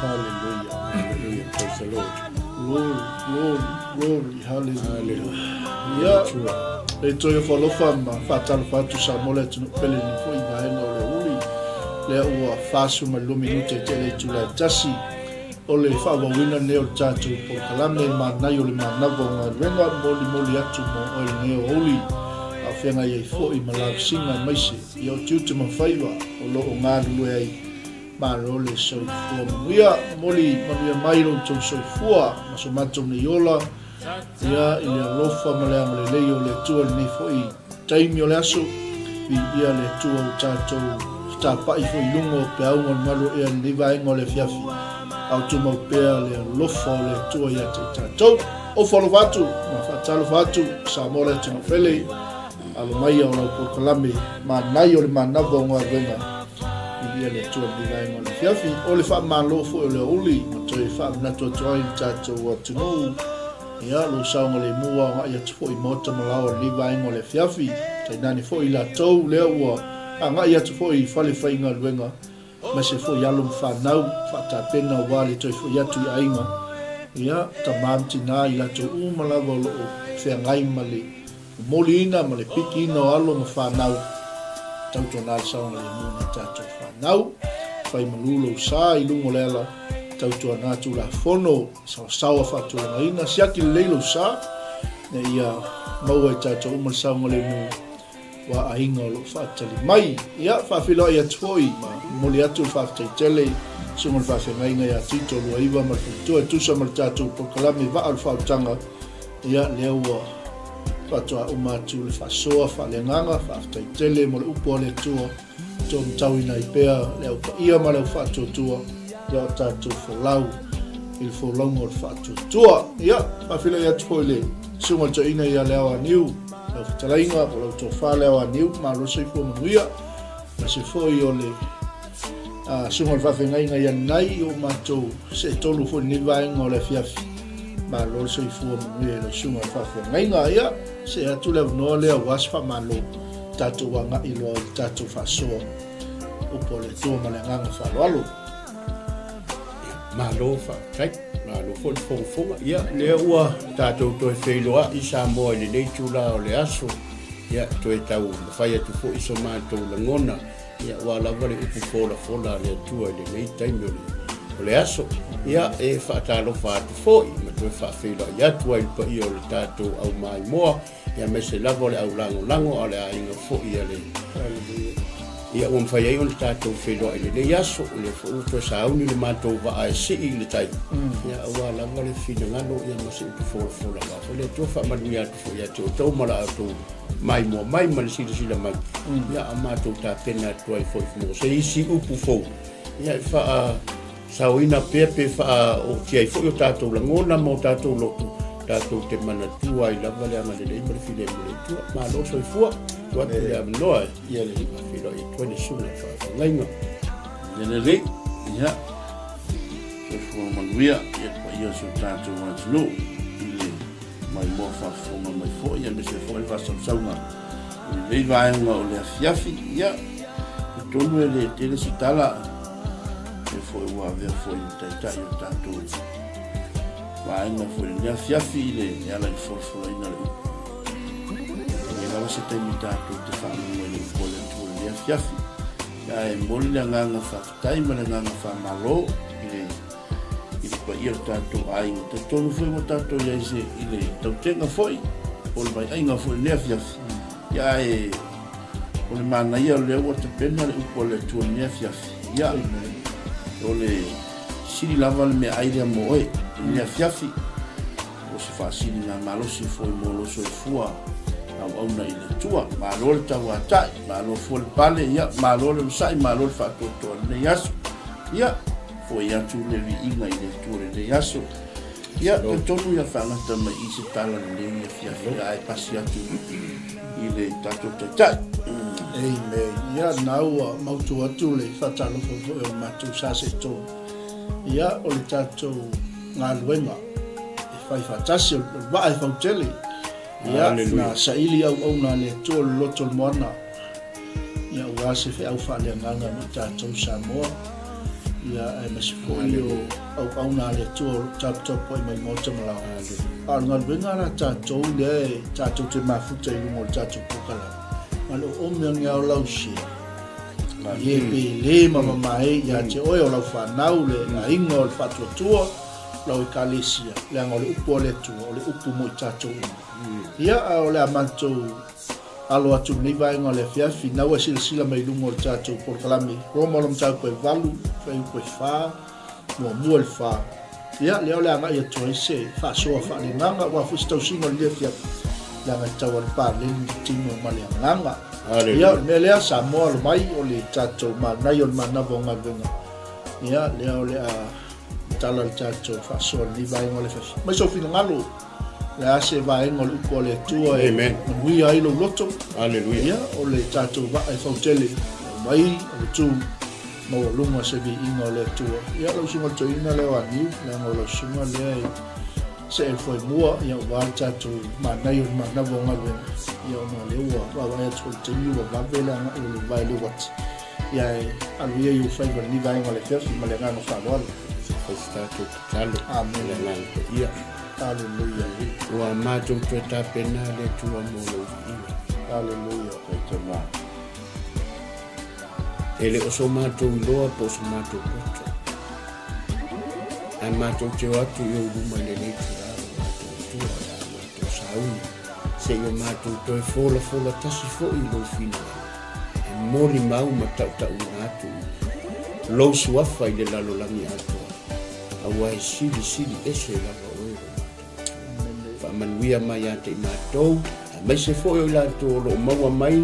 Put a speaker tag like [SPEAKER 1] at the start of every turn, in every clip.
[SPEAKER 1] Hallelujah. Hallelujah. Praise the Lord.
[SPEAKER 2] Glory, glory, glory. Hallelujah. Ya, eto yo folofama fatal fatu sa mole tunu pele ni fo iba no le uli. Le ua fasu ma lo minute tele tula tasi. Ole fa wa wina ne o tatu po kalame ma na yo le ma na vonga venga moli atu mo o ne oli. A fenga ye fo i malaw singa maisi. Yo tutu ma faiva o lo o ngā lue ai. Ma role soifua manuia moli manuia mairo tau soifua maso matou ne yola ia i le alofa ma le ama lelei o le atua lenei foʻi taimi o le aso i ia le atua o tatou tapaʻi foʻi luga o pe auga malu ea lenei vaega o le afiafi autumau pea le alofa o le atua ia tatou o falofa atu ma faatalofa atu sa mo le atunufele alomaia o lau polokalame manai o le manava o galuega ia le tua di vai mo le fiafi o le fa malo fo le uli mo te fa na to join tato wa to know ia lo sa mo le mua ia fo i moto mo la le vai mo le fiafi te nani fo i la to le wa anga ia fo i fa le fainga luenga ma se fo ia lo fa nau fa ta pena wa le to fo ia tu ainga ia tamam tina ia to uma la lo fe ngai male molina male pikino alo mo fa nau tauto nal sa le mua tato nau fai malulo sa i lungo lela tautua natu la fono sawa fatu la ina siaki leilo sa na ia maua i tato umal sa ngole mu wa ainga lo fatali mai ia fafilo ia tuoi ma moli atu fatai tele sungal fafenga inga ia tito lua iwa ma tutua tusa mal tato pokalami va al fautanga ia leua fatua umatu le fasoa fa le nganga fatai tele mo le upo le tuo tom tawina ipea le au ia ma le fatotua ya tatu folau il folongo fatotua ia afila ya tole sunga to ina ya lewa new le fatalainga o to fa lewa new ma lo se fo muia ma se fo i ole sunga fa fenga inga ya nai o mato se tolu fo ni vai ngole fiafi ma lo se fo muia lo sunga fa fenga inga ia se atule no le wasfa malo tatu wanga ilo tatu fasoa upo le tua malenganga whaloalo
[SPEAKER 1] malo fa kai malo fo ia le ua tatu to feiloa i sa mo le nei tula o le aso ia to e tau fai atu fo iso matou la ngona ia wala vale upu fola le tua le nei taimi o le aso ia e whaatalo whaatu fo i ma to e whaafeiloa ia tua il pa i o le tatu au mai moa ia me se lavo le au lango ale a inga fo ia le ia o mwhai ai o le tātou wheloa i le yaso le whautua sa auni le mātou wa ai si i le tai ia aua lava le whina ngano ia masi upu fola la le tua wha manu ia tu fo ia te o tau mara atou mai mua mai ma le sila mai ia a mātou tā pena tua i fo i fumo se isi upu fo ia i wha sauina pepe wha o tia i fo i o tātou langona mo tātou lotu tātou te mana tua i lava le amane le imare while mo le tua ma loso i fua tua te le amanoa ia le ima whilo i tuane suna whaafengainga
[SPEAKER 3] Lene rei ia se fua manuia ia kwa ia so tātou watino i le mai mua whaafonga mai fo ia me se fo i whasamsaunga i le vaenga o le afiafi ia i tonu e le tele sitala se fo i ua vea fo i taitai o tātou vaenga fo i le afiafi i le ala i fola ina le ia lava se taimi tātou te whaanunga i le ukole atu le afiafi ia e moli le nganga whakatai ma le nganga whamalo i le kwa ia tātou ainga te tonu fwoi mo tātou ia ise i le tautenga fwoi o le mai ainga fwoi le afiafi ia e o le mana ia le ua te pena le ukole atu le afiafi ia o le siri lava le mea aire mo oe le afiafi o se whaasiri ngā malosi fwoi mo loso e fua au na ile tua malo le tau atai malo fo le pale ia malo le sai malo le fatoto le yaso ia fo ia tu le inga ile tu le yaso ia te tonu ia fanga tama i se tala le ia fia ai pasi atu ile tato te tai
[SPEAKER 2] amen ia nau mautu atu le fatalo fo o matu sa se to ia o le tato ngā luenga e fai fatasi o va ai fautele ia na saili au na le tol loto moana ia wa se fe au fa le nganga mo tatou Samoa ia e masifoi o au na le tua tapu mai mo te malau a ngal venga na tatou le tatou te mafuta i mo tatou pokala malo o me ngia o lau si ye pe le mama mai ia te oi o lau whanau le na inga o le whatua tua lau i kalesia le anga o le upu o le tua o le upu mo tatou ia a o le amantou alo atu nei vai ngā le fiafi na wa sila mai lungo le tatou porkalami roma lo mtau koe valu fai koe wha mua mua le wha ia leo le anga ia toi se wha soa wha le nganga wa fustau singo le fiafi le anga tau al pa le tino ma le nganga ia me lea sa moa lo mai o le tatou ma nai o le manavo ngā venga ia leo le a tala le tatou wha soa le vai ngā le fiafi mai so fina ngalo le ase vai ngol upo le tua
[SPEAKER 1] amen
[SPEAKER 2] we ai lo loto
[SPEAKER 1] hallelujah
[SPEAKER 2] o le tatou va ai fautele mai o tu mo lunga se bi ingo le tua ia lo singa to ina le wa ni le ngolo singa le se el foi mua ia va tatou ma nai o ma na vonga le ia no le wa va to te ni va vela na le vai le wat ia aluia you favor ni vai ngole fes ma le ngano fa lo
[SPEAKER 1] tatou talo
[SPEAKER 2] amen
[SPEAKER 1] ia
[SPEAKER 2] hallelujah
[SPEAKER 1] wa matou te tapena le tua mo lo
[SPEAKER 2] hallelujah
[SPEAKER 3] Tama.
[SPEAKER 1] ele o so matou loa po so matou poto ai matou te atu yo luma le le tua tua matou sauni se yo matou toi fola tasi fo i lo fina e moli mau matau tau atu lo suafa i le lalo langi atu awai sili ese lava manuia mai ate i mātou mai se fo o lātou lo maua mai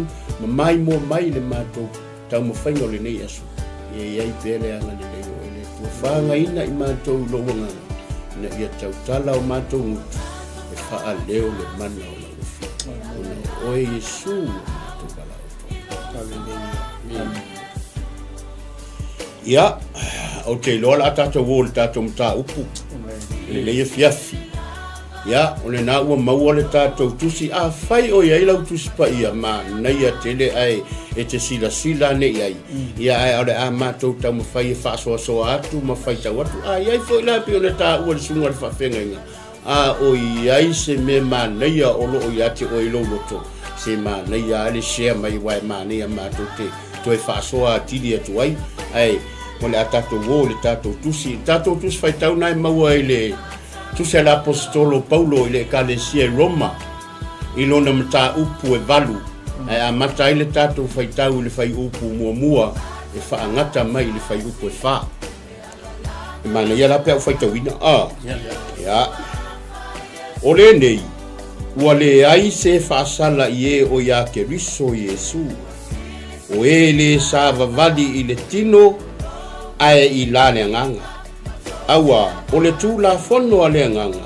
[SPEAKER 1] mai mo mai le mātou tau mawhainga o le nei asu iai pele anga le leo e le tua whanga ina i mātou lo wanga na ia tau tala o mātou ngutu e wha leo le mana o la ufi ona oe Yesu mātou bala o ia o te loa la tātou wō le tātou mta upu le leia fiafi ia o le na ua maua le tātou tusi a whai o iai lau tusi pa ia ma nei a tele ai e te sila ne iai ia ai au le a mātou tau ma whai e whaasoa atu ma whai tau atu a iai fo ila pi o le tā ua le sunga le whawhenga inga a o iai se me ma nei a olo o ia te o ilo loto se ma nei a le share mai wai ma nei a mātou te toi whaasoa tili atu ai ai mo le a tātou wō le tātou tusi whai tau nai maua i le tu se l'apostolo Paulo ile kalesia Roma ilona mata upu e valu a mata ile tatu faitau ile fai upu mua e fa ngata mai ile fai upu e fa e mana ia la pe faitau ina ya ole nei wale ai se fa sala ie o ya ke riso Yesu o ele sava vadi ile tino ai ilane nganga awa ole tu la fono ale nganga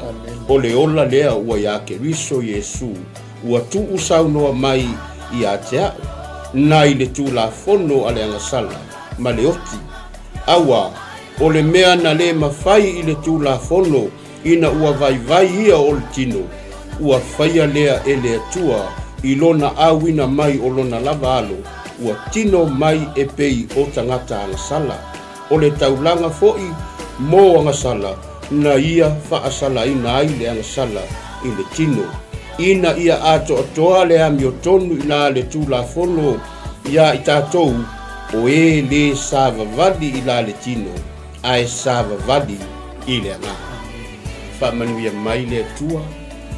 [SPEAKER 1] ole ola lea ua ya ke riso Yesu ua tu usau noa mai i atea na ile tu la fono ale anga sala ma le oti awa ole mea na le mawhai ile tu la fono ina ua vai ia ole tino ua whaia lea ele atua ilona awina mai olona lava alo ua tino mai e pei o tangata anga sala ole taulanga foi mo anga sala na ia whaasala ina ai le anga sala i le tino ina ia ato atoa le amio tonu ina le tu la fono ia i tātou o e le sava vadi i la le tino ai sava vadi i le anga whamanuia mai le tua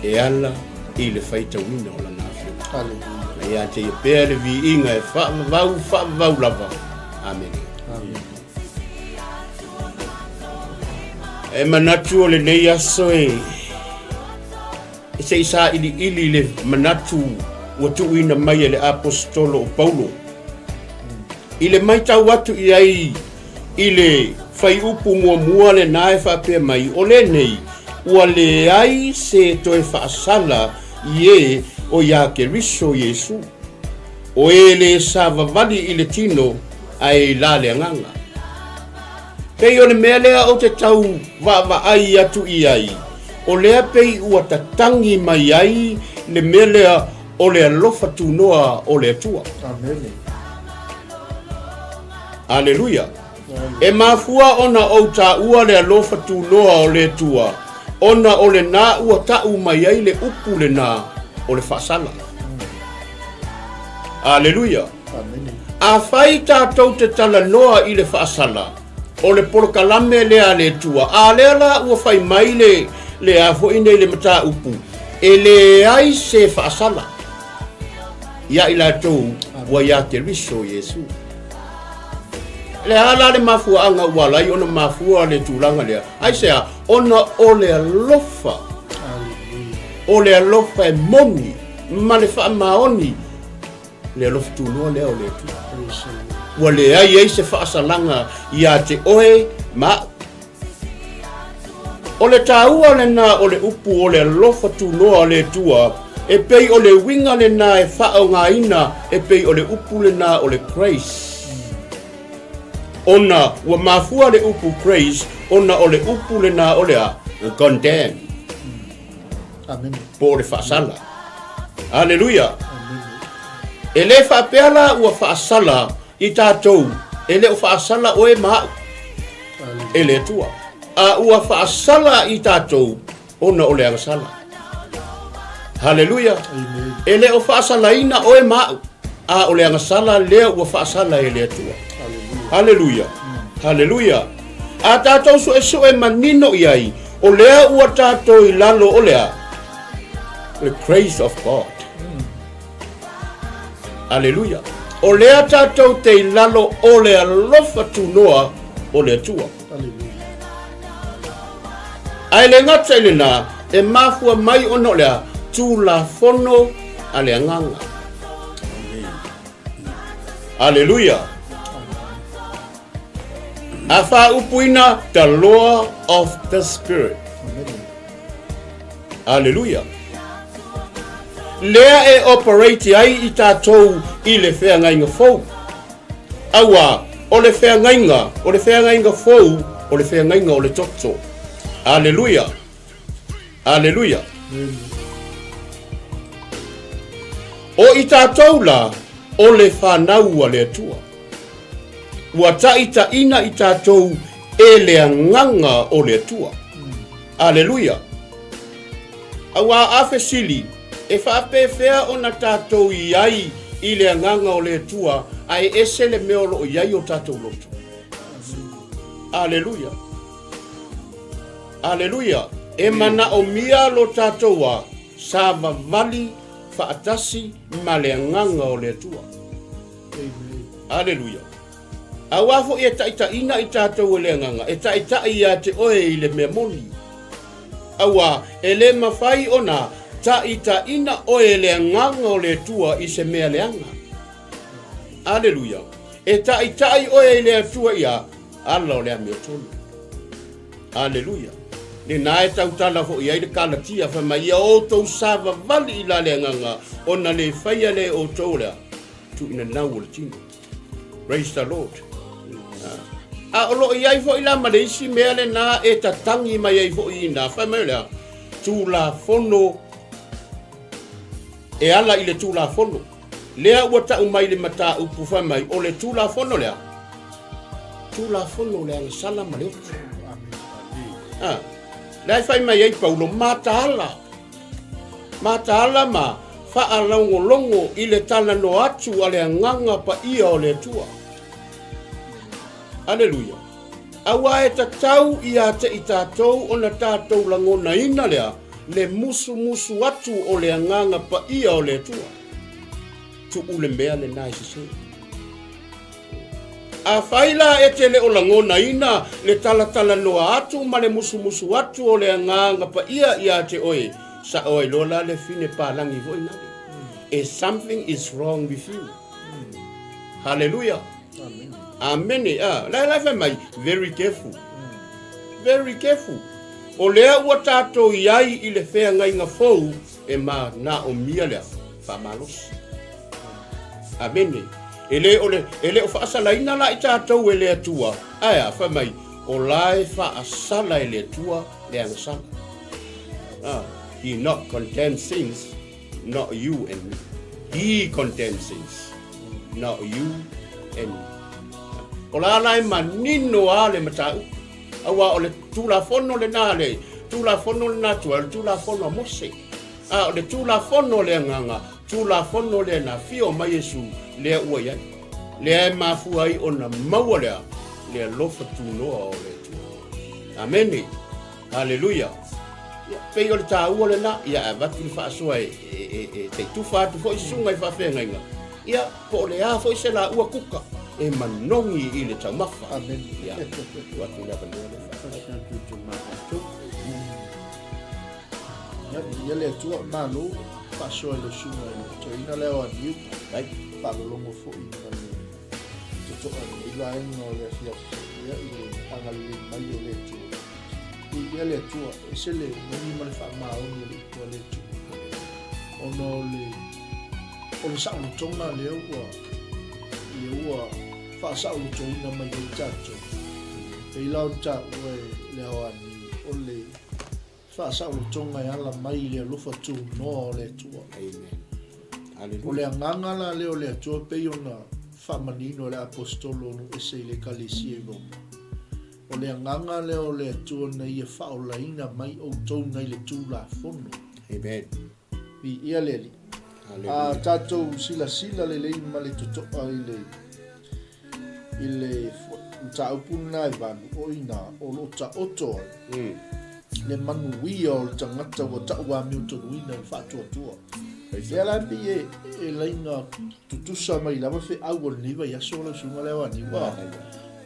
[SPEAKER 1] e ala i le whaita wina o la nafio ia te ia pēr le vi inga e whaavau lava amen e manatu o le nei aso e se isa ili le manatu ua tuuina mai e le apostolo o Paulo i le mai tau atu i ai i le whai upu mua le nae whapea mai o le nei ua le ai se toe whaasala ie o ia ke riso Yesu o e le savavali i le tino ai la le nganga pei o le mea lea o te tau wa ai atu i ai o lea pei ua tatangi mai ai le mea lea o le alofa tunoa o le atua
[SPEAKER 2] amen
[SPEAKER 1] Aleluia E mafua ona o ta ua le alofa tu noa o le tua. Ona o le na ua ta mai ai le upu le na o le whaasala. Aleluia. A whai tātou te tala noa i le whaasala. O le polokalame lea le tua. A lea la ua whai mai le a hoine le mata upu. E le ai se whaasala. Ia i la tau wa ia te riso Yesu. Le ala le mafua anga walai ona mafua le tūlanga lea. Ai sea, ona o le alofa. O le alofa e moni. Ma le wha maoni. Le alofa tūlua lea o le tu. Wa le ai se whaasalanga ia te oe ma. O le tāua le na o le upu o le alofa tūlua le tua. E pei o le winga le na e whao ngā ina. E pei o le upu le na o le grace. Ona wa mafua le upu praise, ona o le upu le na o le a condemn.
[SPEAKER 2] Amen.
[SPEAKER 1] Po le whaasala. Aleluia. E le whapeala ua whaasala i tātou. E le o whaasala o e maa. E le tua. A ua whaasala i tātou, ona o le angasala. Haleluia. E le o whaasala ina o e maa. A o le angasala lea ua whaasala e le tua. Haleluia. Haleluia. A tātou so e manino iai. O lea ua tātou i lalo o lea. The grace of God. Haleluia. O lea tātou te i lalo o lea lofa tunoa o lea tua. Ai le ngata i le nā, e mafua mai ono lea tū la fono a lea nganga. Haleluia. Afa upuina, the law of the Spirit. Hallelujah. Lea e operate ai i tātou i le whea ngainga fau. Awa, o le whea ngainga fau, o le whea ngainga o le toto. Hallelujah. Hallelujah. O i tātou la, o le whanau a le atua. Ua taita ina i tātou e le nganga o le tua. Aleluia. Awa awhesili, e whape whea o na tātou i ai i le nganga o le tua, ai ese le meolo o iai o tātou loto. Aleluia. Aleluia. E mana o mia lo tātou a, sāva vali, whaatasi, ma le nganga o le tua. Aleluia. Awafo e taita ina i tātou le nganga, e taita ia te oe i le mea moni. Awa, e le mawhai ona, taita ina oe le nganga o le tua i se mea leanga. Aleluia. E taita i oe i le tua ia, ala o le mea tonu. Aleluia. Ne nae tautala fo i aile kalatia, whama ia o tau sava vali i la le nganga, ona le whaia le o tau lea, tu ina nau o le tino. Praise the Lord. A olo iai fo ila mareisi mea le na e tatangi mai ai fo ina. Whai mai lea, tū la fono, e ala i le tū la fono. Lea ua tau mai le mata upu whai mai, o le tū la fono lea. Tū la fono lea le sala ma le otu. Lea whai mai ai paulo, mata ala. Mata ala ma, wha longo longo i le tala no atu a le nganga pa ia o le tua. Aleluia. Awa e tatau ia te i tātou o na tātou langona ina lea, le musu atu o le nganga pa ia o le tua. Tu ule mea le nai se. A whaila e te le o langona ina, le tala noa atu ma le musu atu o le nganga pa ia te oe. Sa oe lola le fine palangi voi nani. If something is wrong with you. Hallelujah. Amen. Amen. La mai, very careful. Very careful. O lea ua tātou iai i le whea ngai ngā fau e ma na o mia lea whamalos. Amen. Ele o whaasala ina la i tātou e lea tua. Aia, wha mai, o lae whaasala e lea tua lea ngasala. He not condemns things, not you and me. He condemns things, not you and me. O la lai manino ale matau. Awa o le tula fono le nale. Tula fono le natua, tula fono mose. O le tula fono le nganga. Tula fono le na fio mai Yesu le ua iai. Le mafu ai o na maua lea. Le lofa tunoa o le tu. Ameni. Hallelujah. Pei o le tāua le na, ia vatu le whaasua te tufa atu fo i sunga i whawhenga inga. Ia, po le a fo i se la ua kuka, e manongi i le taumafa.
[SPEAKER 2] Amen.
[SPEAKER 1] Ia, watu le apanua le whaasua.
[SPEAKER 2] Ia le atua malo, whaasua i le sunga i le toina leo a niu.
[SPEAKER 1] Ai,
[SPEAKER 2] Palolongo fo i na le tutoa i la enga o le fia. Ia i le angali mai o le tua. Ia le atua, e se le mani ma le whaamaoni le tua le tua. Ono o le saulu tonga le ua whaasaulu tonga mai le tato. E ilau tato le awani o le whaasaulu tonga e ala mai le lufa tu noa o le tua.
[SPEAKER 1] amen.
[SPEAKER 2] O le angangala leo le atua pei ona whamanino le apostolo no ese le kalisi e roma. O le anganga leo le atua na ia whaolaina mai o tau ngai le tūla fono.
[SPEAKER 1] Amen.
[SPEAKER 2] I ia leli. A tātou sila le lei ma le tutoa i le taupuna e vanu o ina o lo ta oto le manuia o le tangata wa taua miutonuina i whaatuatua. Ia lampi e lainga tutusa mai lama fe au o niva i aso la sunga lewa niwa.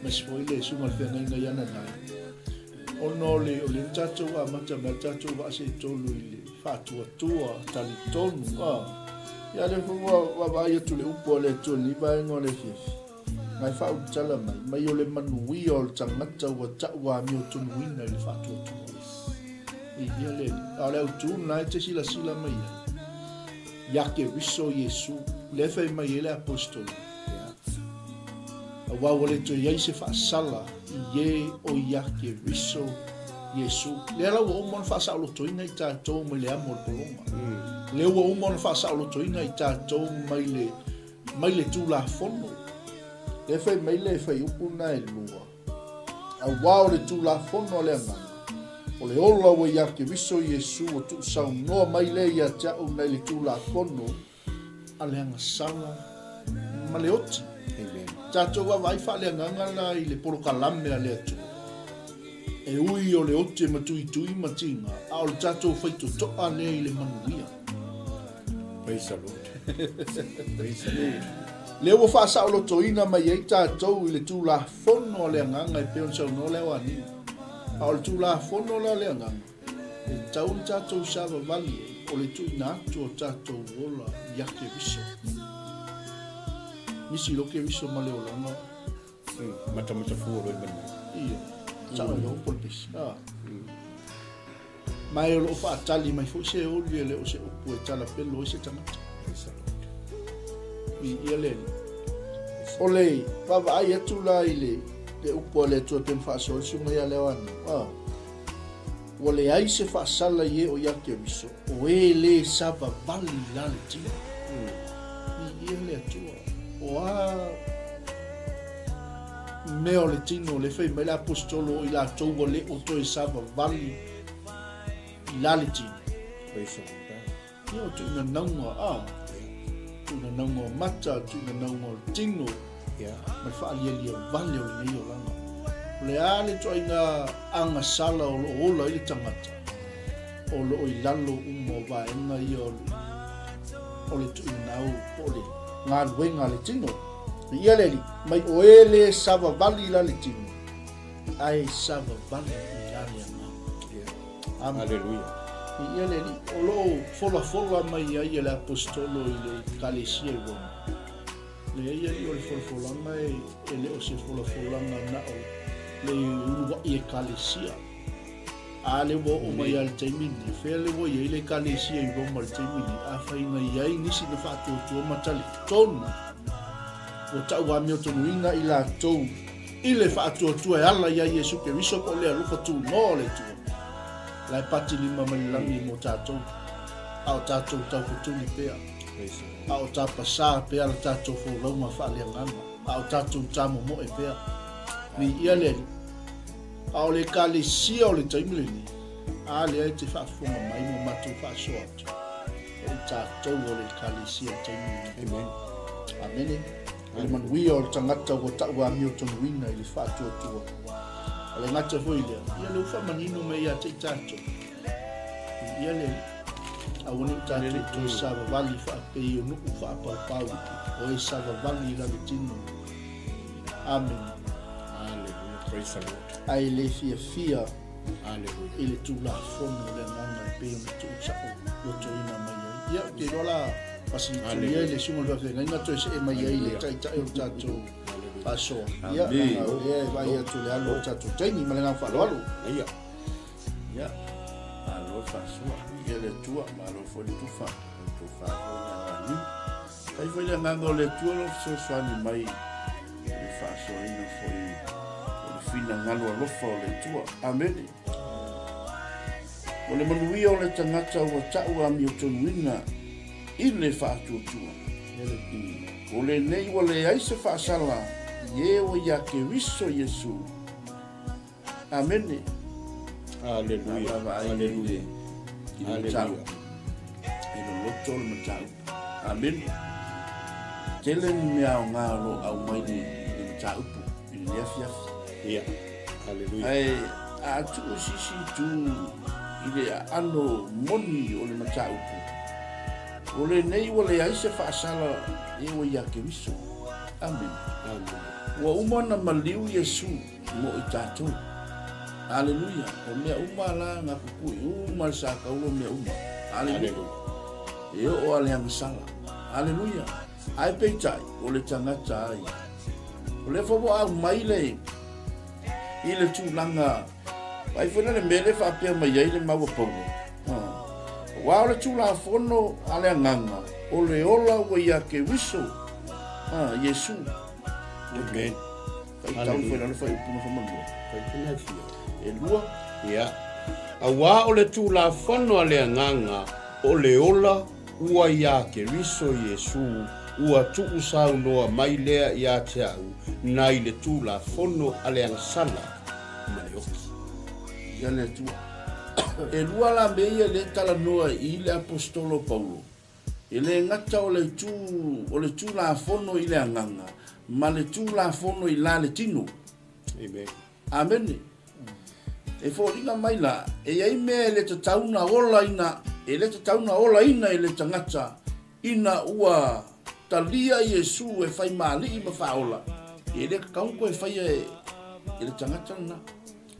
[SPEAKER 2] Mas foi le sunga le whenga i ana nai. Ono le o le tātou a mata me tātou wa se tolu i le whaatuatua tali tonu. Ia le fua wa tu le upo le tu niva e ngole fifi. Ngai whau tala mai o le manuia o le tangata wa taua miutonuina i le whaatuatua. I ia le, a leo tu nai te sila mai ia. Yake riso Yesu, le fai mai ele apostolo. A wau le to yei se whaasala, i ye o yake riso Yesu. Le ala wa umon whaasalo toina i tātou mai le amo le polonga. Le wa umon whaasalo toina i tātou mai le tūla fono. Le fai mai le fai upuna e lua. A wau le tūla fono le angana. O le ola wa yake riso Yesu o tu sau noa mai le ia tau nei le tūla fono a le angasala ma le oti. Tātou wa vai wha le angangala i le poro kalame a le atu. E ui o le oti ma tui ma tinga a o le tātou whaito toa le i le manuia.
[SPEAKER 1] Praise the Lord. Praise the Lord.
[SPEAKER 2] Le ua wha sa o lo toina mai ei tātou i le tūla fono a le anganga i peon sau no leo anina. A o le tūla fono la le anganga. E tau le tātou sava vali o le tui na atu o tātou wola yake riso. Misi loke riso ma leo langa.
[SPEAKER 1] Mata fuoro i mani.
[SPEAKER 2] Ia, tau leo polisi. Mai o lo wha atali mai fo se oli e leo se upu e tala pelo e se tangata. I ia le. O le, pava ai atu la i le upo le tua tem whaasol sunga ia leo anu. O le ai se whaasala ie o yake riso. O e le sava vali la le tia. I ia le atua. O a meo le tino le fei mai la apostolo i la tau o le o toi sava vali i la le tino. Ia o tu ina naunga tu ina naunga mata, tu ina naunga tino. Mai whaalia vale o le nei o langa. Le ale to inga anga sala o lo ola i tangata. O lo o i lalo umo vaenga i o le tu inau o le ngā luenga le tino. Ia leli, mai o ele sava vali la le tino. Ai sava vali i lani anga.
[SPEAKER 1] Hallelujah.
[SPEAKER 2] Ia leli, o lo fola mai ai le apostolo i le kalesia i Roma. Le ia i o le folanga e le o se folanga na o le uluwa i e kalesia. A le wo o mai al taimini. Fea le wo i le kalesia i Roma al taimini. A whainga i ai nisi na whaatua matali tonu. O tau wa meo tonu inga i la tau. I le whaatua e ala i a Yesu ke riso ko le alufa tu no le tu. Lai pati lima malilangi mo tātou. A o tātou tau kutuni pea. A o tāpasa pea la tātou fō lauma whaalianganga. au tatu tamo mo e pea ni ia le au le kalisia o le taimile ni a le ai te whaafonga mai mo matu whaasoa o tātou o le kalisia taimile.
[SPEAKER 1] Amen.
[SPEAKER 2] Amene. Le manuia o le tangata o tau a mio tonu wina i le whaatua tua. A le ngata hui lea. Ia le uwha manino me ia te tātou. Ia le awani tātou tu sava wali whaapei o nuku whaapau o e sava wali la le tino. Amen.
[SPEAKER 1] Hallelujah. Praise the Lord.
[SPEAKER 2] Ai le fia
[SPEAKER 1] Hallelujah.
[SPEAKER 2] i le tula fono le ngana i peo me tu sa'o loto ina mai ai. Ia ke rola pasi tulia i le sungo le whawhenga inga toi se e mai ai le tai o tātou pasoa. Ia e vai atu le alo tātou taini ma le ngā whalo alo.
[SPEAKER 1] Ia.
[SPEAKER 3] Ia. Alo whasoa. Ia le tua. Ma alo fo le tufa. Tufa o le ngani. Kai fo le nganga le tua lo so swani mai. Le whasoa ina fo i. O le fina ngalo alofa o le tua. Amen. O le manuia o le tangata ua tau a mi o tonuina i le whaatuatua. O le nei wa le aise whaasala ie o ia ke riso Yesu. Amene.
[SPEAKER 1] Hallelujah. Hallelujah.
[SPEAKER 3] I le tau. I le loto le matau. Amene. Tele ni mea o ngā ro au mai le mataupu. I le afiafi.
[SPEAKER 1] Ia. Hallelujah.
[SPEAKER 3] Ai atu o sisi tu i le ano moni o le mataupu. O le nei wa le aise whaasala e o ia ke riso. Amen.
[SPEAKER 1] Amen.
[SPEAKER 3] Wa umana maliu Yesu mo i tātou. Aleluia. O mea uma la ngā kukui. Uma sa kaulo mea uma. Aleluia. E o ale sala. Aleluia. Ai peitai o le tangata ai. O le fo au mai le i le tūlanga. Ai fwena le mele whapea mai ai le maua paulo. Wa o le tūla fono ale nganga. O le ola wa ia ke wiso. Yesu.
[SPEAKER 1] Amen.
[SPEAKER 3] Kai tau fwena le whai upuna whamanua.
[SPEAKER 1] Kai fia.
[SPEAKER 3] E lua.
[SPEAKER 1] Ia. A wā o le tūla whanua lea nganga o le ola ua ia ke riso Yesu ua tuu sau noa mai lea ia te au nai le tūla whono a lea sala mai oki.
[SPEAKER 3] Ia le tua. E lua la meia le tala noa i le apostolo Paulo. E le ngata o le tū la whono i le anganga. Ma le tū la whono i la le tino.
[SPEAKER 1] Amen.
[SPEAKER 3] Amene. E fōringa mai la, e ai mea le te tauna ola ina, e le te tauna ola ina e le tangata, ina ua talia Yesu e whai maali i mawhaola. E le kaunko e whai e le tangata na.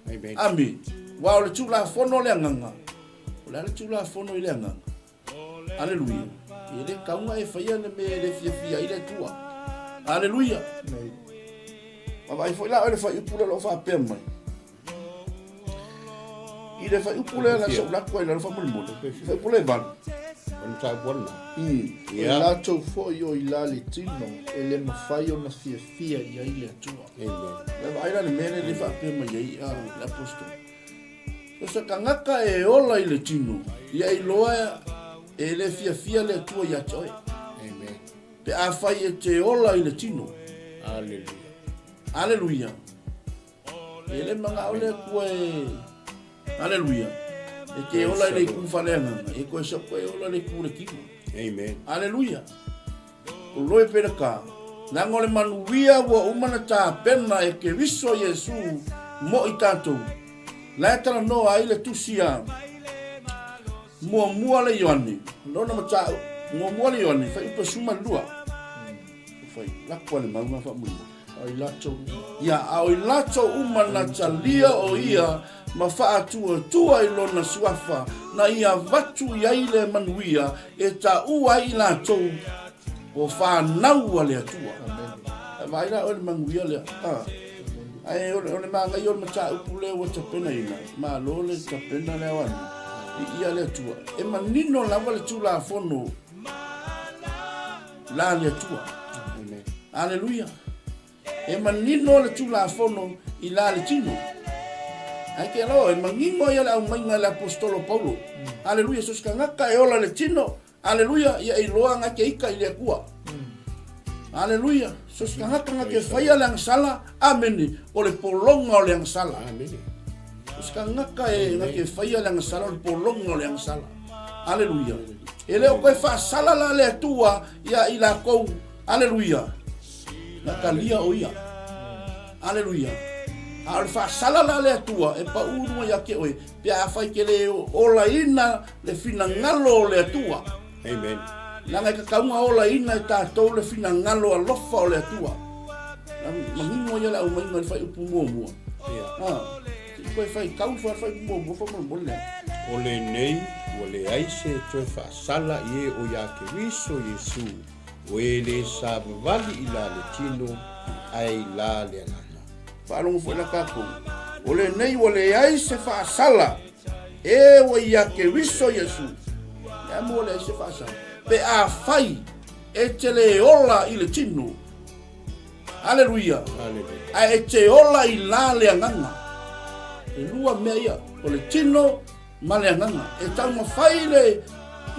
[SPEAKER 1] Amen.
[SPEAKER 3] Amen. Wa o le tūla whono le anganga. O le tūla whono i le anganga. Aleluia. E le kaunga e whai ane me le fia i le tua. Aleluia. Ma vai foi la o le whai upura lo wha mai. I le whai upule la sa ulako e la wha mulimule. Whai upule e vanu.
[SPEAKER 1] Onu tā buana.
[SPEAKER 2] E lātou fōi o i la le tino, e le mawhai o na fia i ai le atua.
[SPEAKER 1] Amen.
[SPEAKER 3] Le vaira le mene le whapea mai ai a le apostol. So sa kangaka e ola i le tino, i ai loa e le fia le atua i atoe.
[SPEAKER 1] Amen.
[SPEAKER 3] Pe a whai e te ola i le tino.
[SPEAKER 1] Hallelujah.
[SPEAKER 3] Aleluia. E le manga o le kua e... Aleluia. E te ola i le kuwhaneanga. E koe sa koe ola le kure kima.
[SPEAKER 1] Amen.
[SPEAKER 3] Aleluia. O loe pera ka. Nango le manuia wa umana tā pena e ke riso Yesu mo i tātou. La tala noa ai le tusia. Mua le Ioane. Lona mata mua le Ioane. Fai upa suma lua. Fai lakwa le maunga wha mui.
[SPEAKER 2] Ai lātou.
[SPEAKER 3] Ia au i lato umana talia o ia ma whaatua tua i lona suafa na ia vatu i aile manuia e ta ua i lato o whanau le atua. E vaira o le manuia le ai o le manga i o le mata upule o tapena ina ma lo le tapena le awani i ia le atua. E manino lava le tu la fono la le atua.
[SPEAKER 1] Amen.
[SPEAKER 3] Aleluia. E manino le tu la fono i la le tino. Ai ke lo e mangimo ia la mainga le apostolo Paulo. Aleluia, sos ka ngaka e ola le tino. Aleluia, ia i loa ngake ika i le kua. Haleluia. So skanga ke faia lang sala. Amen. Ole polonga ole yang sala.
[SPEAKER 1] Amen.
[SPEAKER 3] Skanga e ke faia lang sala ole polonga ole yang sala. Haleluia. Ele o koe fa sala la le tua ia ila kou. Haleluia. Na kalia o ia. Haleluia. Al fa sala la le tua e pa uru ia ke oi. Pia fai ke le ola ina le fina ngalo le tua.
[SPEAKER 1] Amen.
[SPEAKER 3] Langa ka kaunga ola ina ta tau le fina ngalo alofa o le tua. Mangingo ia la o mainga fai upu mo. Koe fai kau fai mo fa mo le.
[SPEAKER 1] O le nei, o le aise toe fa sala ie o ia ke riso Yesu. O ele sa vali ila le tino ai la le ngana.
[SPEAKER 3] Whaalongo fo la kako. O le nei o le aise fa sala. E o ia ke riso Yesu. Ia mo le aise fa sala. Pe a fai e te le ola i le tino. Haleluia.
[SPEAKER 1] Haleluia.
[SPEAKER 3] A e te ola i la le ngana. E lua mea ia. O le tino ma le nganga. E tau ma fai le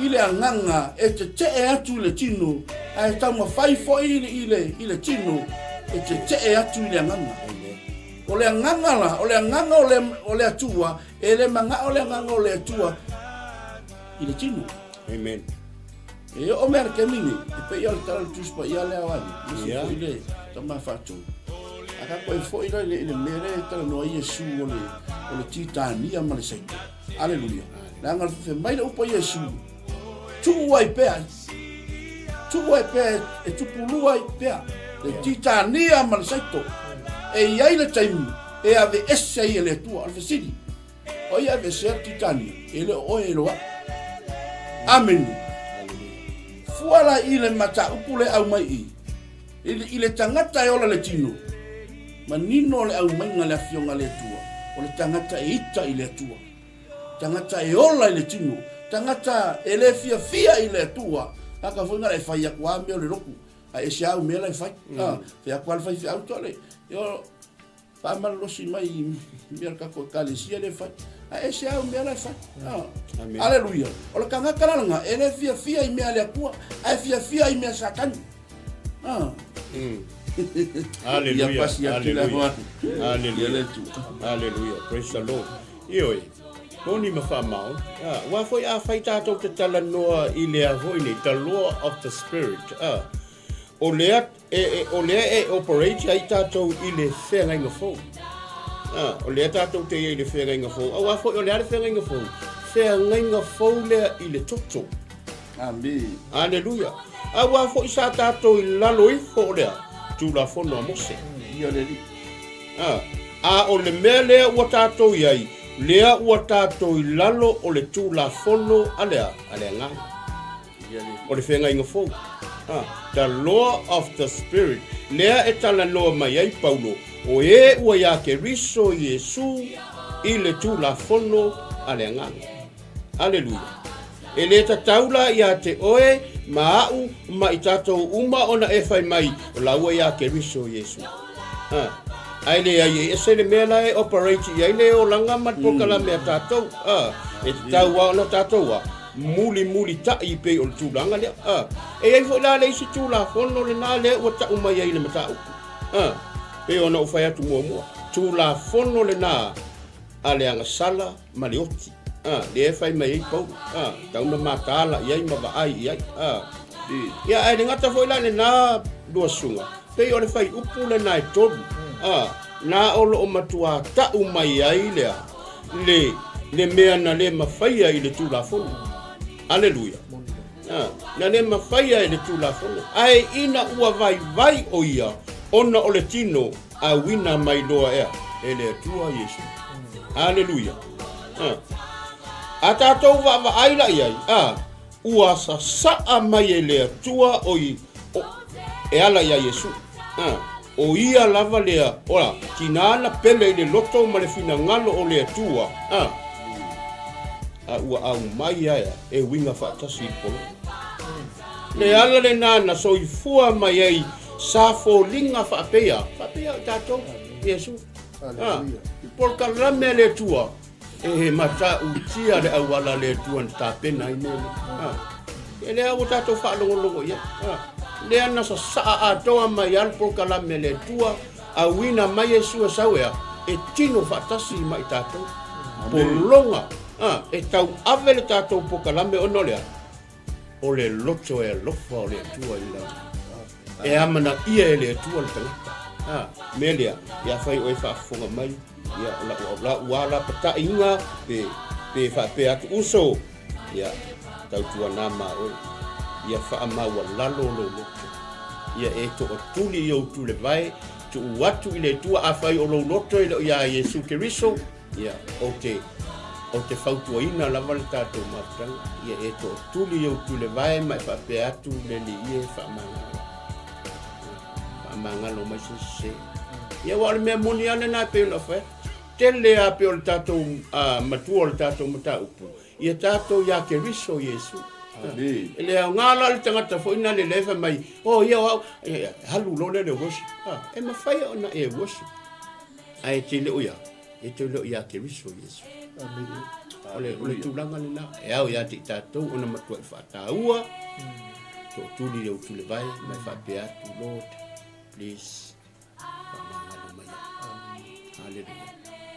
[SPEAKER 3] i le nganga. E te e atu le tino. A e tau ma fai fo i le tino. E te e atu i le nganga. O le nganga la. O le nganga o le atua. E le manga o le nganga o le atua. I le tino.
[SPEAKER 1] Amen.
[SPEAKER 3] E o mea ke mini. E pe ia le tala tuspa ia le awani. Nisi fo i le tama fatu. Aka koe fo i le mere tala noa Yesu o le titania ma le saito. Aleluia. Nanga fe mai le upa Yesu. Tu ai pea. Tu ai pea e tu pulua ai pea. Le titania ma le saito. E iai le taimu. E ave ese i le tua alfa sidi. O ia ave se titania. E le oe loa. Amen. Fuala i le mata upule au mai i. I le tangata e ola le tino. Ma nino le au mainga le afionga le tua. O le tangata e ita i le tua. Tangata e ola i le tino. Tangata e le fia i le tua. Haka funga le fai akua me o le roku. A e se au mea le fai. Fai akua le fai fi au tole. Yo, pa malosi mai mea kako kalesia le fai. A e se au mea le fai. Aleluia. O le kanga kalanga e le fia i mea le akua. A e fia i mea satani.
[SPEAKER 1] Hallelujah. Hallelujah. Hallelujah. Hallelujah. Praise the Lord. Ioi. Moni mafamao. Wa foi a fai tatou te tala noa i le avoi nei, the law of the spirit. O lea e operate ai tatou i le whengainga fou. O lea tatou te i le whengainga fou. Wa foi o lea le whengainga fou. Whengainga fou lea i le toto.
[SPEAKER 3] Amen.
[SPEAKER 1] Hallelujah. Wa foi sa tatou i lalo i fo lea. Tu la fono mose.
[SPEAKER 3] Ia le li.
[SPEAKER 1] O le mea lea ua tatou iai. Lea ua tatou i lalo o le tu la fono alea nganga. O le whenga inga fou. The law of the spirit. Lea e tala noa mai ai Paulo. O e ua ia ke riso Yesu i le tu la fono alea nganga. Hallelujah. E le tataula ia te oe maau ma i tatou uma ona e fai mai o la ua ia ke riso Yesu. Ai le ai e se le mea la e operate i ai le o langa mat poka la mea tatou. E tau wa ona tatou wa muli ta i pe o le tūlanga lea. E ai fo la le isi tūla fono le nā le ua ta umai ai le mata uku. Pe ona u fai atu mua. Tūla fono le nā a le anga sala ma le oti. Le e fai mai ai pau. Tau na matala i ai ma va ai i ai. Ia ai le ngata fo la le nā lua sunga. Pe o le fai upu le nā e tolu. Na olo o matua ta umai ai lea. Le mea na le mawhaia i le tūlafonu. Aleluia. Na le mawhaia i le tūlafonu. Ai ina ua vai o ia. Ona o le tino a wina mai loa ea. E le tua Yesu. Aleluia. A tātou wa aila iai. Ua sa saa mai e le tua o i. E ala ia Yesu. O ia lava lea. Ora, tinana pele i le loto ma le fina ngalo o le tua. Ua au mai aia e winga whaatasi i polo. Le ala le nana so i fua mai ai sa fo linga whaapea. Whaapea tātou, Yesu. I polka rame le tua. E he mata utia le awala le tua na tāpena i mele. E le au tātou whaalongolongo ia. le ana sa atoa mai al pokalame le tua a wina mai e sua sauea e tino fatasi mai tatou polonga e tau ave le tatou pokalame ono lea o le loto e lofa o le tua i la e amana ia e le tua le tangata melea ia fai o e whaafonga mai ia la wala pata inga pe pe atu uso ia tau tua nama o ia whaamaua lalo lo loto ia e to o tuli o tu le vai tu watu i le tua a fai o lo loto i ia Yesu Keriso ia o te fautuaina lava le tatou mafutanga ia e to o tuli o tu le vai mai pe atu le li ie whaamangalo mai se ia wale mea moni ane na pe la fai tele a pe o le tatou matua o le tatou mataupu ia tatou ia Keriso Yesu ele ngala le tangata fo ina le leva mai ia halu lo le woshi e mafai ona e woshi ai tele oya e tele ia Keriso Yesu ole tulanga le na e au ia ti tatou ona matua fa taua to tuli o tule vai mai fa pe atu Lord please hallelujah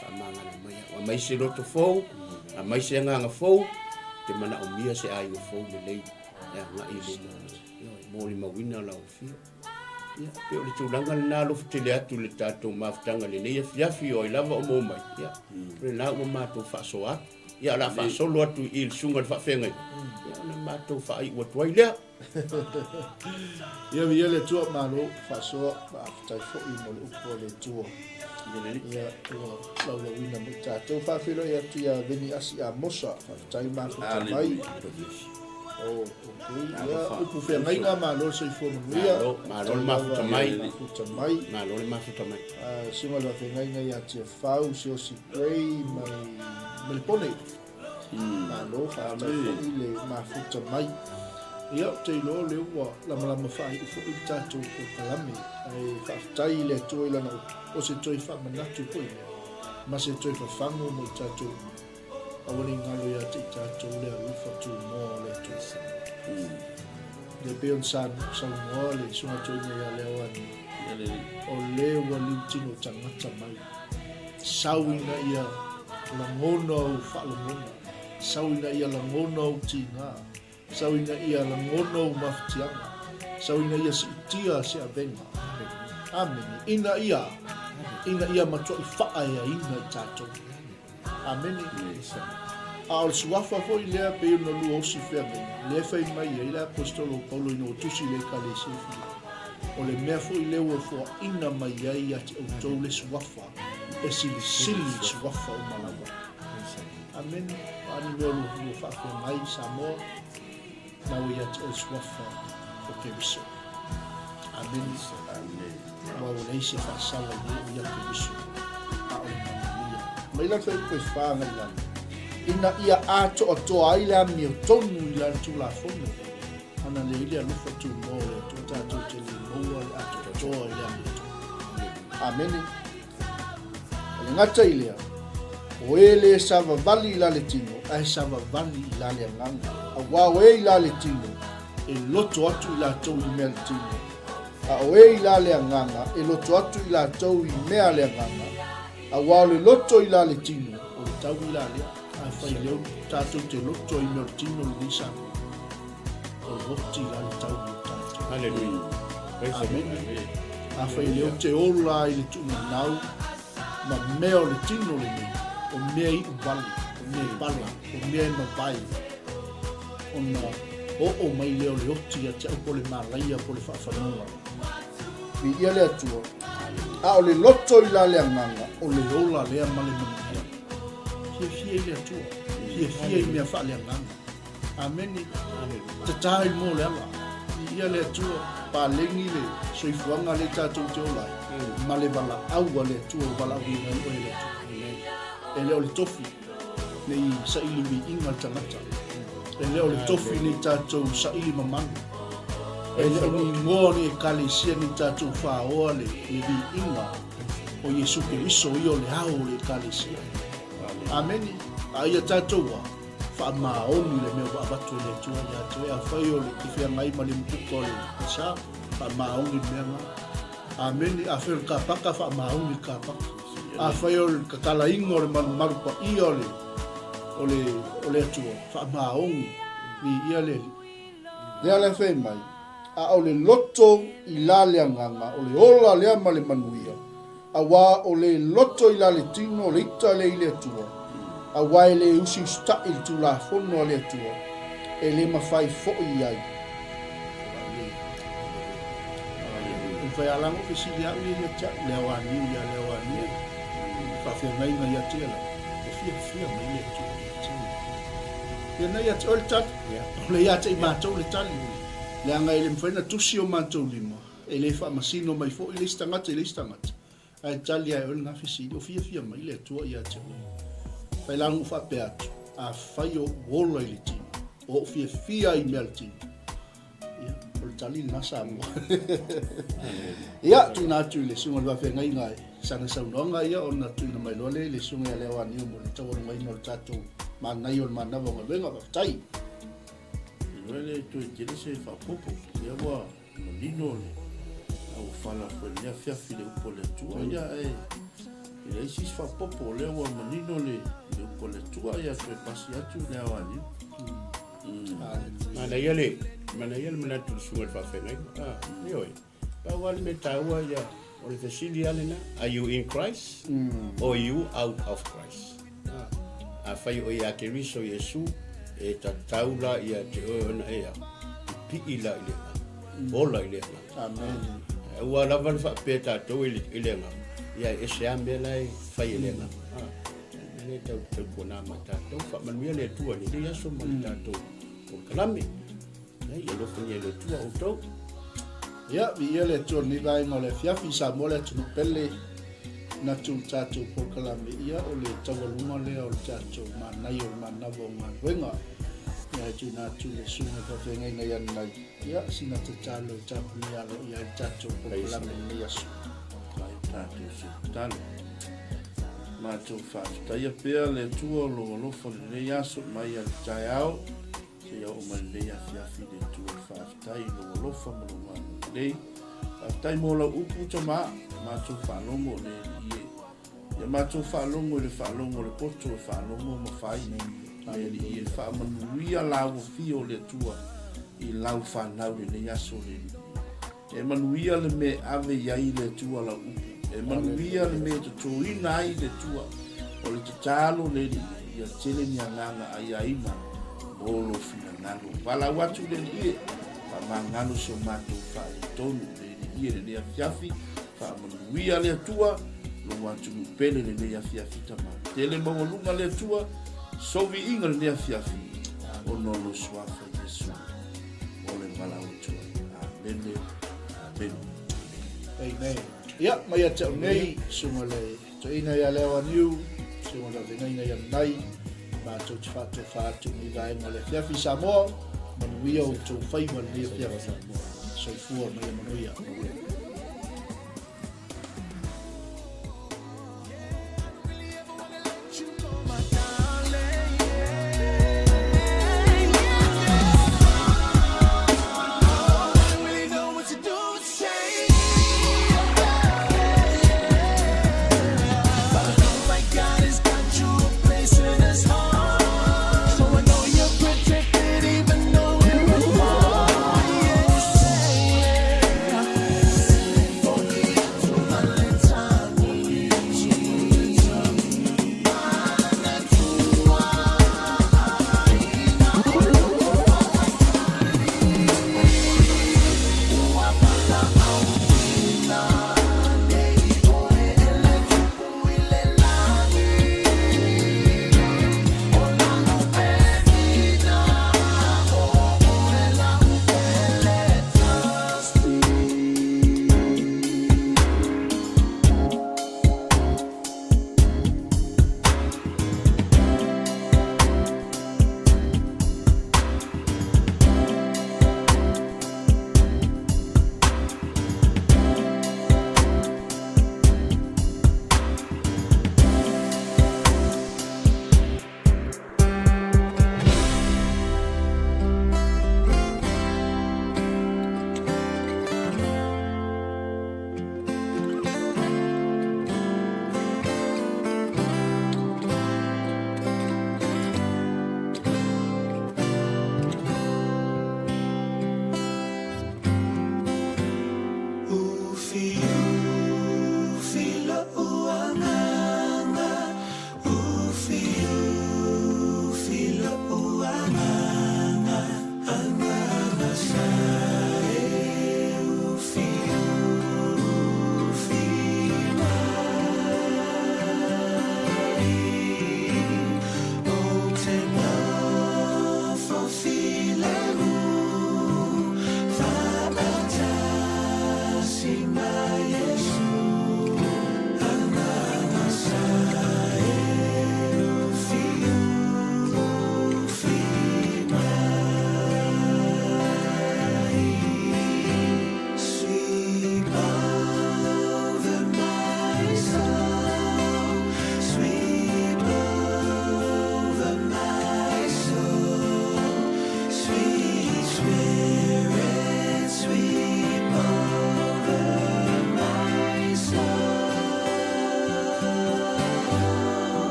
[SPEAKER 1] pamanga mai wa mai se loto fo a mai se nga fo te mana o mia se ai o fo le lei ya nga i le mo le mawina la o fi ya pe o le tulanga na lo fitele atu le tatou mafutanga le nei ya fi o lava o mo mai ya pre na o ma to fa so a ya la fa so lo atu il sunga fa fenga ya na ma to fa i o toi le
[SPEAKER 2] ia le tua malo fa so fa tai fo i mo le upo le tua ia la wina mo tatou fa filo ia tia veni asi a mosa fa tai ma fa mai ia upu fe mai nga malo se fo ia
[SPEAKER 1] malo ma fa mai
[SPEAKER 2] malo
[SPEAKER 1] le ma fa mai
[SPEAKER 2] singa la fe ngai ia tia fau se o si pray mai me pone malo fa tai le ma fa mai ia te lo le wa la mala fai fo i tatou ko kalame ai fa tai le to ila na o se toi fa manatu ko ma se toi fa fango mo tatou awani ngalo ya te tatou le ufa tu mo le tu sa de peon san mo le suna toi ya le wani o le wali tino tangata mai sawina ia la ngono fa la ngono sawina ia la ngono tinga sawina ia la ngono maftianga sawina ia si tia se avenga amen ina ia matua i faa ia ina i tatou amen al suafa fo i lea pe no lu osi fea me le fai mai ia ila apostolo Paulo ino tusi le kale sefi o le mea fo i lewa fo ina mai ia te autou le suafa e sili suafa o malawa amen ani no lu fa fo mai Samoa na o ia te suafa o Keriso amen wa o le se fa sala ni ia Keriso a o ia mai la fai ko fa ngai ina ia ato o to ai la mi tonu ia tu la fono ana le ia lu fatu mo le tu tatou te le mo le ato to ia mi amen le ngata ile o ele sava vali la le tino ai sava vali la le nganga a wa we la le tino e loto atu la to i mel tino a we la le nganga e loto atu la to i me le nganga a wa le loto i la le tino o tau i la le a fai leo tatou te loto i mel tino le nisa o loto i la le tau i tatou
[SPEAKER 1] hallelujah
[SPEAKER 2] amen a fai leo te ola i le tu nau ma meo le tino le ni o mea i ubali, o mea i bala, o mea i mabai. O mai leo le oti a te au po le malaia po le whawhanonga. Mi ia le atua, a o le loto i la le anganga, o le ola lea male mangia. Fia i le atua, fia i mea wha le anganga. Ameni, te tahi mo le ala. Mi ia le atua, pa lengi le, soifuanga le tatou te olai. Ma le wala aua le atua, wala au i ngai le atua. E leo le tofi nei saili mi inga tangata. E leo le tofi nei tātou saili mamanu. E leo ni ngoa ni e kalesia ni tātou whaoa le vi inga o Yesu Keriso i o le hao le kalesia. Ameni. A ia tātou wa. fa maoni le me ba tu le tu ya tu ya fa yo le ki ngai ma le mtu ko le sa fa maoni me ma ameni a fer ka paka fa maoni ka paka a fa yo ka kala ingo le man maru pa i ole tu fa maoni ni ia le fe mai a ole loto i lale nganga ole ola le ma le manuia a wa ole loto i lale tino le ita le ile tua a wa le usi sta il tu la fono le tua e le mafai fo i ai e fai alango ke si dia ui le tia le wani ia le wani fa fe ngai na ia tia la e fia mai le tua ia na ia tia tat le ia tia ma tau le tali le anga ele mfena tusi o mantou lima ele fa masino mai fo ile stangata ai tali ai ona fisi o fia mai le tua ia tia fai langu fa pe atu a fai o wolo ile ti o fia i melti ia o tali na sa mo ia tu na tu le sunga va fe ngai sana sa nonga ia ona tu na mai lole le sunga le wa ni mo le tawo ngai no tatu ma nai o ma na vonga venga va tai
[SPEAKER 3] Ele tu tira se fa popo ia wa no lino le au fala ko le fia file ko le tu ia ele si fa popo le wa no lino le ko le tu ia se pasi atu le wa ni
[SPEAKER 1] mana yele mana tu suat fa fe ngai yo pa wal metawa ya o le fasili alena are you in Christ or you out of Christ a fai o ia ke riso Yesu e ta taula ia te ona ea pi ila ile ola ile
[SPEAKER 2] amen
[SPEAKER 1] wa la van fa peta to ile nga ia e se ambelai fai ile nga ne ta te kona mata to fa manuia le tua ni ia so mata to o kalami nei lo fini le tua o to
[SPEAKER 2] ia vi ele to ni vai no le fia fi sa mo le tu pelle na tu tatu por kalami ia o le tawaluma le o tatu ma nai o ma na vo ma wenga ia tu na tu le sunga fa venga ngai ia nai ia sina te talo tapu ni alo ia tatu por kalami ni ia su
[SPEAKER 3] kai tatu se talo ma tu fa ta ia pe le tu lo fo le ia so mai al taiao se ia o ma le ia fi de tu fa ta i lo fo mo ma le tai mo la upu tama ma tu fa longo le ia ma tu fa longo le poto fa longo ma fai ai ia fa manuia la o fio le tua i lau fa nau le ia so le e manuia le me ave ia i le tua la upu e manuia le me tu ina i le tua o le talo le ia tele ni nganga ai ai ma bolo fina ngalo pala watu le ie pa mangalo so mato fa tonu ia le fiafi fa manuia le tua lo watu pele le fiafi tama tele mo lunga le tua so vi inga le fiafi o no lo swafa Yesu o le mala o tua amen
[SPEAKER 2] amen ia mai ata nei sunga le to ina ya le wa new sunga le venga ya nai ba to fa ni vai mo le fiafi samo manuia o to fai mo le fiafi so fu mai manuia